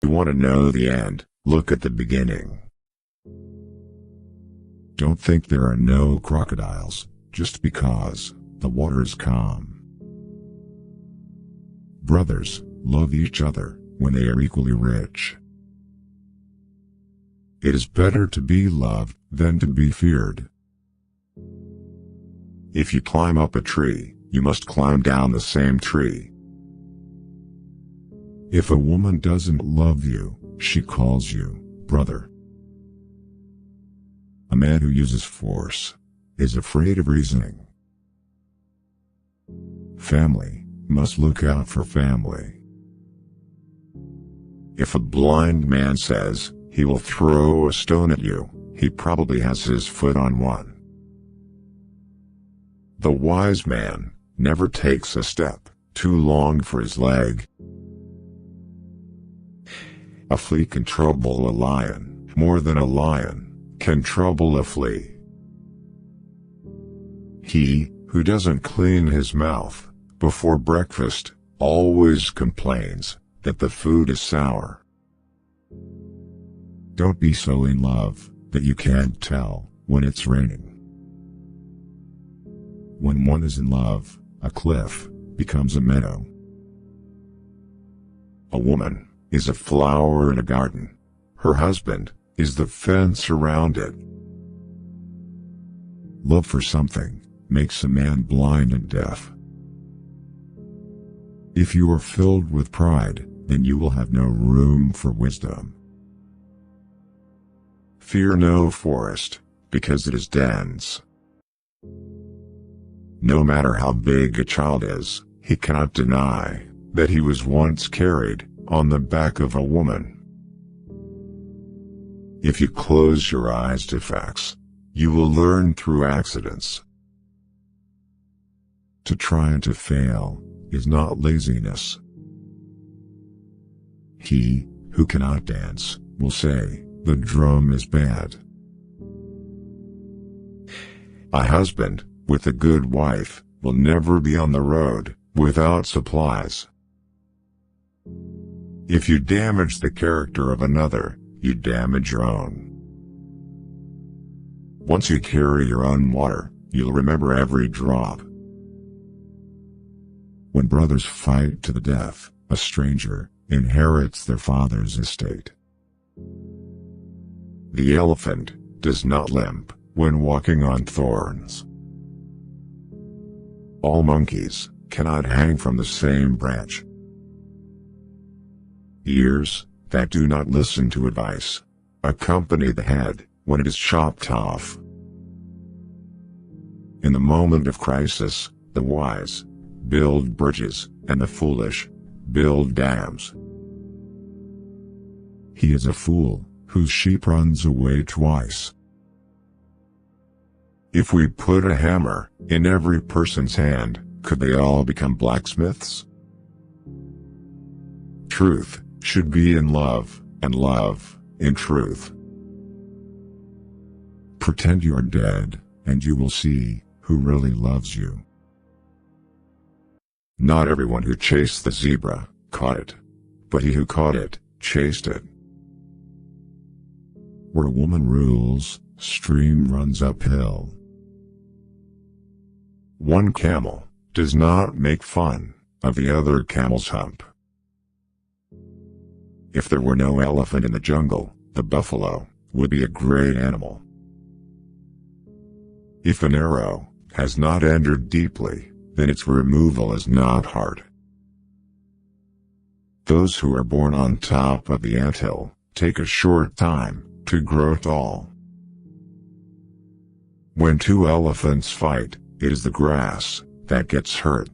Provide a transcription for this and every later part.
You want to know the end, look at the beginning. Don't think there are no crocodiles, just because the water is calm. Brothers, love each other when they are equally rich. It is better to be loved than to be feared. If you climb up a tree, you must climb down the same tree. If a woman doesn't love you, she calls you brother. A man who uses force is afraid of reasoning. Family must look out for family. If a blind man says he will throw a stone at you, he probably has his foot on one. The wise man never takes a step too long for his leg. A flea can trouble a lion more than a lion can trouble a flea. He who doesn't clean his mouth before breakfast always complains that the food is sour. Don't be so in love that you can't tell when it's raining. When one is in love, a cliff becomes a meadow. A woman is a flower in a garden. Her husband is the fence around it. Love for something makes a man blind and deaf. If you are filled with pride, then you will have no room for wisdom. Fear no forest, because it is dense. No matter how big a child is, he cannot deny that he was once carried on the back of a woman. If you close your eyes to facts, you will learn through accidents. To try and to fail is not laziness. He who cannot dance will say, "The drum is bad." A husband with a good wife will never be on the road without supplies. If you damage the character of another, you damage your own. Once you carry your own water, you'll remember every drop. When brothers fight to the death, a stranger inherits their father's estate. The elephant does not limp when walking on thorns. All monkeys cannot hang from the same branch. Ears that do not listen to advice accompany the head when it is chopped off. In the moment of crisis, the wise build bridges, and the foolish build dams. He is a fool whose sheep runs away twice. If we put a hammer in every person's hand, could they all become blacksmiths? Truth should be in love, and love in truth. Pretend you are dead, and you will see who really loves you. Not everyone who chased the zebra caught it, but he who caught it chased it. Where a woman rules, stream runs uphill. One camel does not make fun of the other camel's hump. If there were no elephant in the jungle, the buffalo would be a great animal. If an arrow has not entered deeply, then its removal is not hard. Those who are born on top of the anthill take a short time to grow tall. When two elephants fight, it is the grass that gets hurt.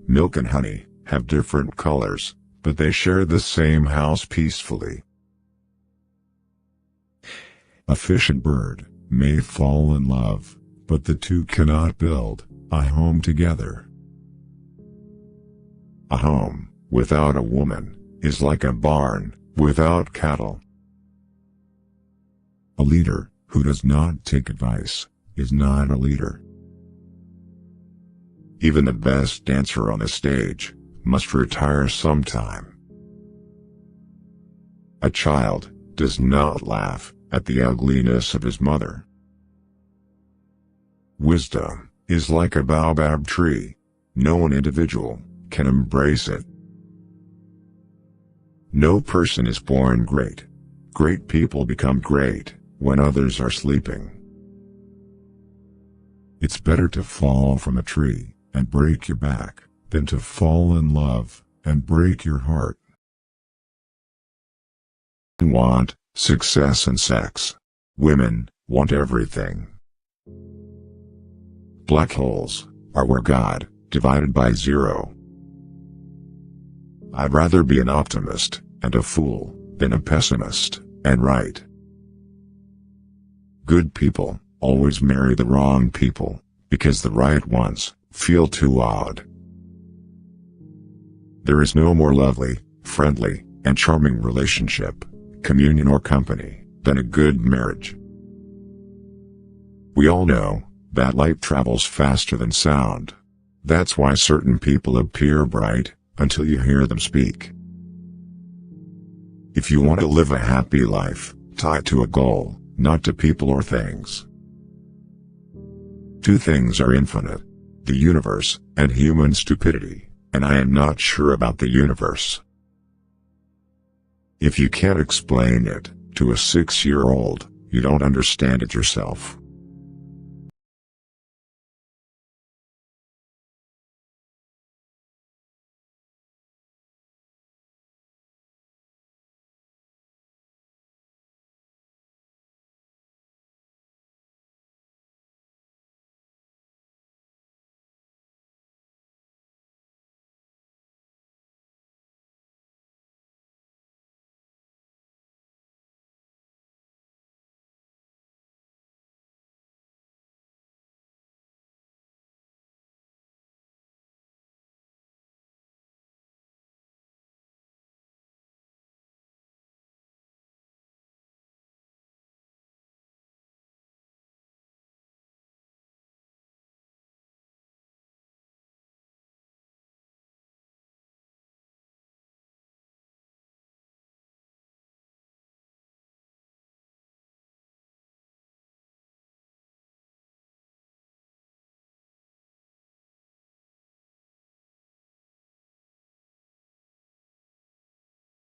Milk and honey have different colors, but they share the same house peacefully. A fish and bird may fall in love, but the two cannot build a home together. A home without a woman is like a barn without cattle. A leader who does not take advice is not a leader. Even the best dancer on the stage must retire sometime. A child does not laugh at the ugliness of his mother. Wisdom is like a baobab tree. No one individual can embrace it. No person is born great. Great people become great when others are sleeping. It's better to fall from a tree and break your back than to fall in love and break your heart. Men want success and sex. Women want everything. Black holes are where God divided by zero. I'd rather be an optimist and a fool than a pessimist and right. Good people always marry the wrong people because the right ones feel too odd. There is no more lovely, friendly, and charming relationship, communion or company than a good marriage. We all know that light travels faster than sound. That's why certain people appear bright until you hear them speak. If you want to live a happy life, tie it to a goal, not to people or things. Two things are infinite: the universe and human stupidity, and I am not sure about the universe. If you can't explain it to a 6-year-old, you don't understand it yourself.